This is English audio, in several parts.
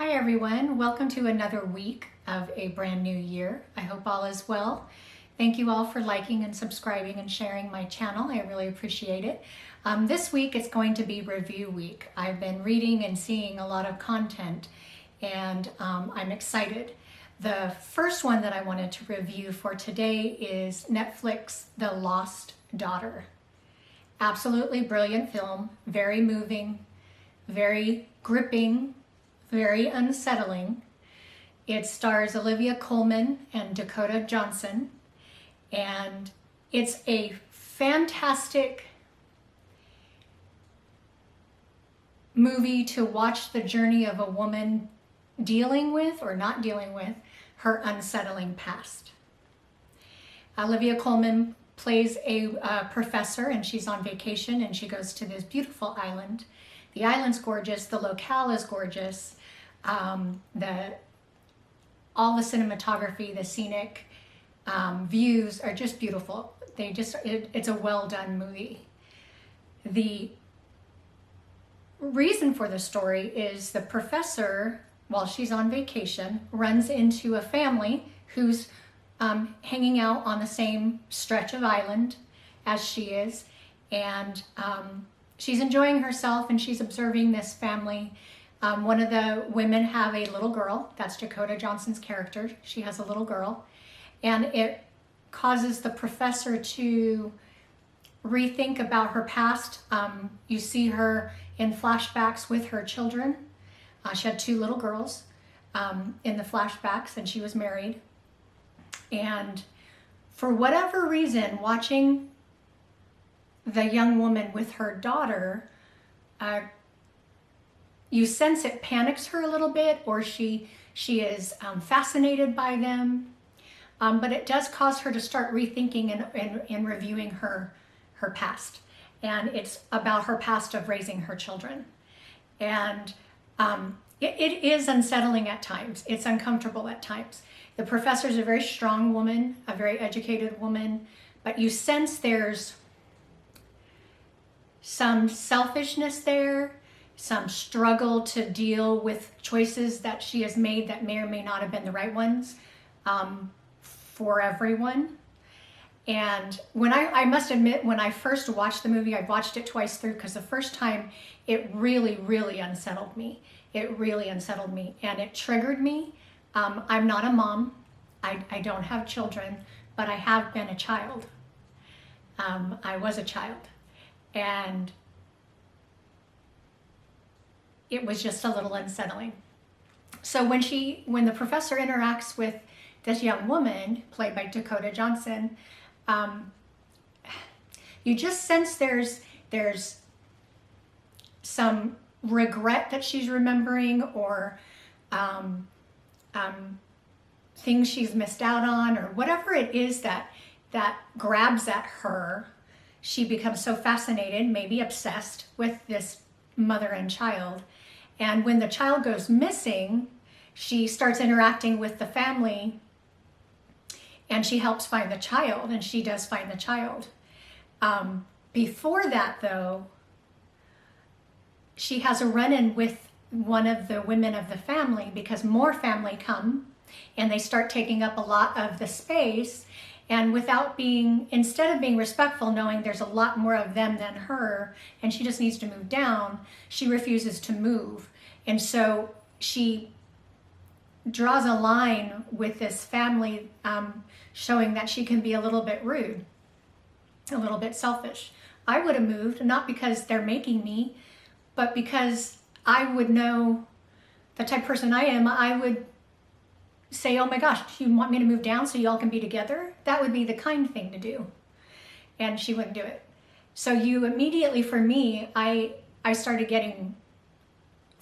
Hi everyone, welcome to another week of a brand new year. I hope all is well. Thank you all for liking and subscribing and sharing my channel. I really appreciate it. This week it's going to be review week. I've been reading and seeing a lot of content and I'm excited. The first one that I wanted to review for today is Netflix, The Lost Daughter. Absolutely brilliant film, very moving, very gripping, very unsettling. It stars Olivia Colman and Dakota Johnson, and it's a fantastic movie to watch the journey of a woman dealing with or not dealing with her unsettling past. Olivia Colman plays a professor, and she's on vacation and she goes to this beautiful island. The island's gorgeous, the locale is gorgeous, all the cinematography, the scenic views are just beautiful. It's a well done movie. The reason for the story is the professor, while she's on vacation, runs into a family who's hanging out on the same stretch of island as she is, and she's enjoying herself and she's observing this family. One of the women have a little girl. That's Dakota Johnson's character. She has a little girl, and it causes the professor to rethink about her past. You see her in flashbacks with her children. She had two little girls in the flashbacks, and she was married. And for whatever reason, watching the young woman with her daughter, you sense it panics her a little bit, or she is fascinated by them, but it does cause her to start rethinking and reviewing her past. And it's about her past of raising her children. And it is unsettling at times. It's uncomfortable at times. The professor is a very strong woman, a very educated woman, but you sense there's some selfishness there, some struggle to deal with choices that she has made that may or may not have been the right ones for everyone. And when I must admit, when I first watched the movie, I watched it twice through, because the first time it really, really unsettled me. It really unsettled me, and it triggered me. I'm not a mom. I don't have children, but I have been a child. I was a child. And it was just a little unsettling. So when the professor interacts with this young woman, played by Dakota Johnson, you just sense there's some regret that she's remembering, or things she's missed out on, or whatever it is that grabs at her. She becomes so fascinated, maybe obsessed, with this mother and child. And when the child goes missing, she starts interacting with the family, and she helps find the child, and she does find the child. Before that, though, she has a run-in with one of the women of the family, because more family come, and they start taking up a lot of the space. And instead of being respectful, knowing there's a lot more of them than her, and she just needs to move down, she refuses to move. And so she draws a line with this family, showing that she can be a little bit rude, a little bit selfish. I would have moved, not because they're making me, but because I would know the type of person I am. I would say, oh my gosh, you want me to move down so y'all can be together? That would be the kind thing to do. And she wouldn't do it. So you immediately, for me, I started getting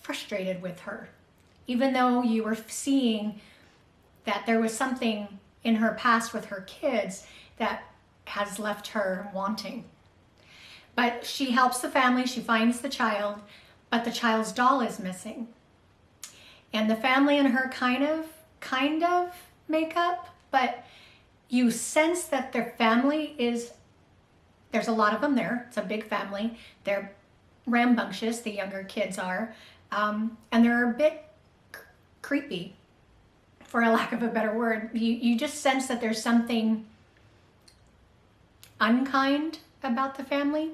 frustrated with her. Even though you were seeing that there was something in her past with her kids that has left her wanting. But she helps the family, she finds the child, but the child's doll is missing. And the family and her kind of make up, but you sense that their family there's a lot of them there. It's a big family. They're rambunctious, the younger kids are, and they're a bit creepy, for a lack of a better word. You just sense that there's something unkind about the family.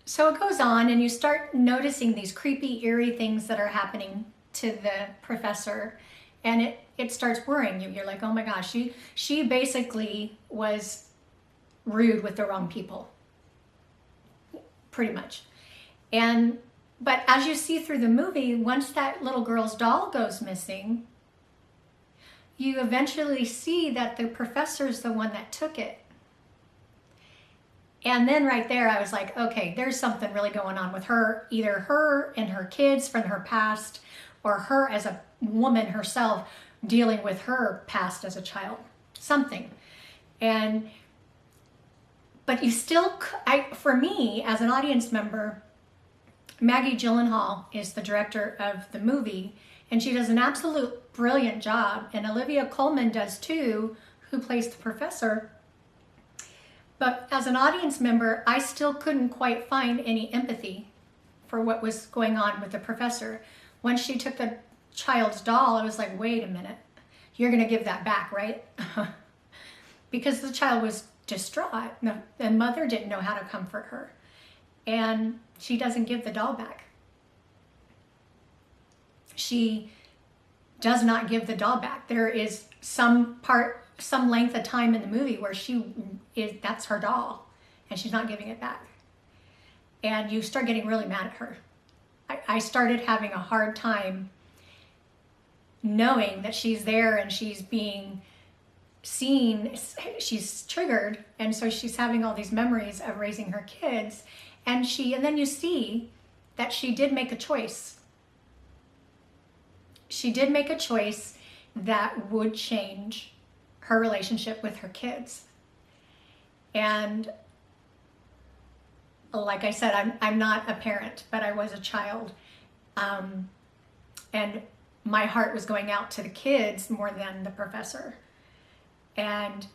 So it goes on, and you start noticing these creepy, eerie things that are happening to the professor, and it starts worrying you. You're like, oh my gosh, she basically was rude with the wrong people, pretty much. But as you see through the movie, once that little girl's doll goes missing, you eventually see that the professor's the one that took it. And then right there, I was like, okay, there's something really going on with her, either her and her kids from her past, or her as a woman herself dealing with her past as a child, something. But you still, for me, as an audience member, Maggie Gyllenhaal is the director of the movie, and she does an absolute brilliant job, and Olivia Colman does too, who plays the professor. But as an audience member, I still couldn't quite find any empathy for what was going on with the professor. When she took the child's doll, I was like, wait a minute, you're gonna give that back, right? Because the child was distraught. The mother didn't know how to comfort her. And she doesn't give the doll back. She does not give the doll back. There is some length of time in the movie where that's her doll, and she's not giving it back. And you start getting really mad at her. I started having a hard time knowing that she's there and she's being seen, she's triggered, and so she's having all these memories of raising her kids, and then you see that she did make a choice. She did make a choice that would change her relationship with her kids. And like I said, I'm not a parent, but I was a child. And my heart was going out to the kids more than the professor. And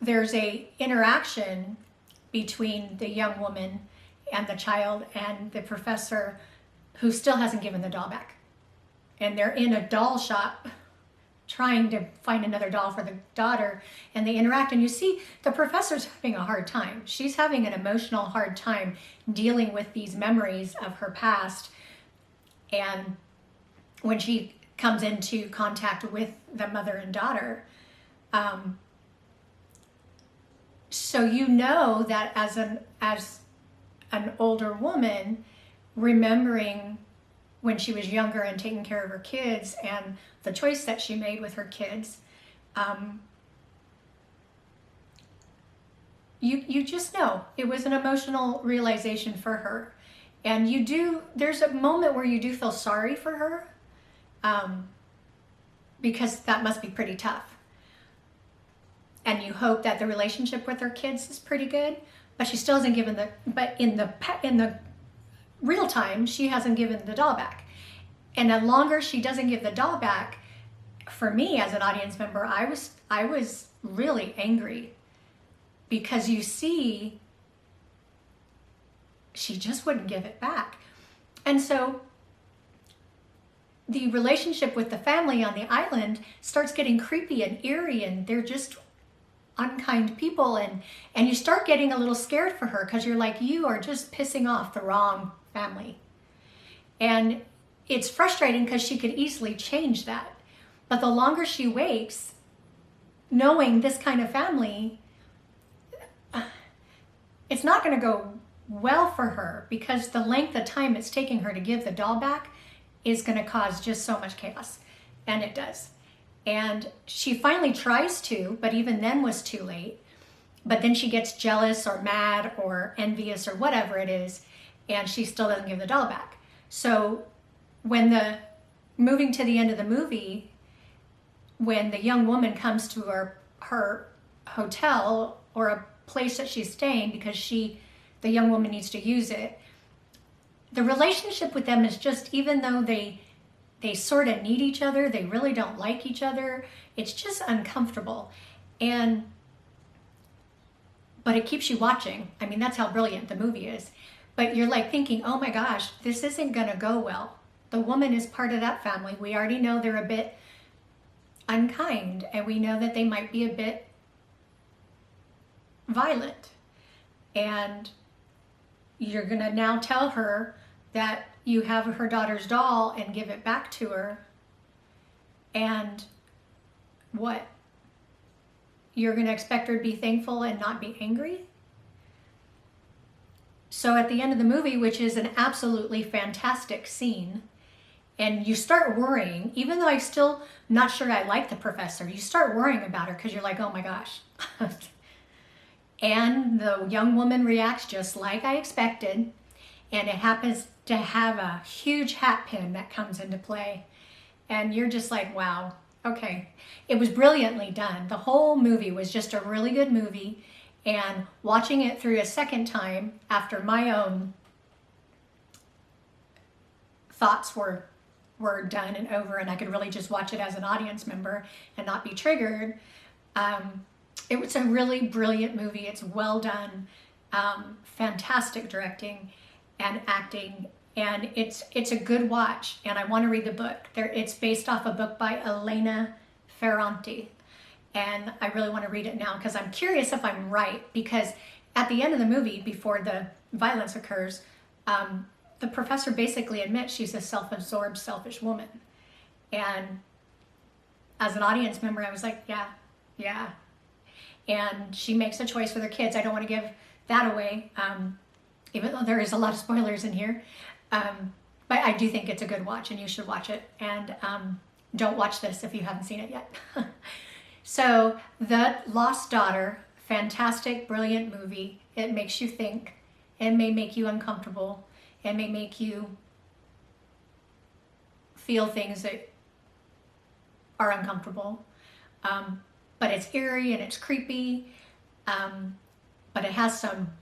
there's a interaction between the young woman and the child and the professor, who still hasn't given the doll back. And they're in a doll shop trying to find another doll for the daughter, and they interact, and you see the professor's having a hard time. She's having an emotional hard time dealing with these memories of her past. And when she comes into contact with the mother and daughter, so you know that as an older woman, remembering when she was younger and taking care of her kids and the choice that she made with her kids, you just know it was an emotional realization for her. And there's a moment where you do feel sorry for her, because that must be pretty tough. And you hope that the relationship with her kids is pretty good, but she still hasn't given but in the real time, she hasn't given the doll back. And the longer she doesn't give the doll back, for me as an audience member, I was really angry, because you see, she just wouldn't give it back. And so the relationship with the family on the island starts getting creepy and eerie, and they're just unkind people, and you start getting a little scared for her, because you're like, you are just pissing off the wrong family. And it's frustrating because she could easily change that. But the longer she waits, knowing this kind of family, it's not going to go well for her, because the length of time it's taking her to give the doll back is going to cause just so much chaos. And it does. And she finally tries to, but even then was too late. But then she gets jealous or mad or envious or whatever it is, and she still doesn't give the doll back. So moving to the end of the movie, when the young woman comes to her hotel or a place that she's staying, because the young woman needs to use it, the relationship with them is just, even though they sort of need each other, they really don't like each other. It's just uncomfortable. But it keeps you watching. I mean, that's how brilliant the movie is. But you're like thinking, oh my gosh, this isn't gonna go well. the woman is part of that family. We already know they're a bit unkind, and we know that they might be a bit violent. And you're gonna now tell her that you have her daughter's doll and give it back to her. And what? You're gonna expect her to be thankful and not be angry? So at the end of the movie, which is an absolutely fantastic scene, and you start worrying, even though I'm still not sure I like the professor, you start worrying about her because you're like, oh my gosh. And the young woman reacts just like I expected, and it happens to have a huge hat pin that comes into play. And you're just like, wow, okay. It was brilliantly done. The whole movie was just a really good movie, and watching it through a second time after my own thoughts were done and over, and I could really just watch it as an audience member and not be triggered. It was a really brilliant movie. It's well done, fantastic directing and acting, and it's a good watch, and I want to read the book. It's based off a book by Elena Ferrante, and I really want to read it now because I'm curious if I'm right, because at the end of the movie, before the violence occurs, the professor basically admits she's a self-absorbed, selfish woman. And as an audience member, I was like, yeah. And she makes a choice with her kids. I don't want to give that away, even though there is a lot of spoilers in here. But I do think it's a good watch, and you should watch it. And don't watch this if you haven't seen it yet. So, The Lost Daughter, fantastic, brilliant movie. It makes you think. It may make you uncomfortable. It may make you feel things that are uncomfortable. But it's eerie and it's creepy. But it has some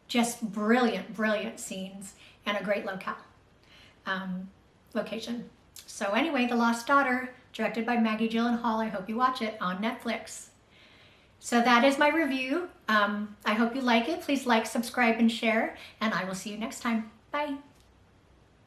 just brilliant scenes and a great location. So anyway, The Lost Daughter, directed by Maggie Gyllenhaal. I hope you watch it on Netflix. So that is my review. I hope you like it. Please like, subscribe, and share, and I will see you next time. Bye.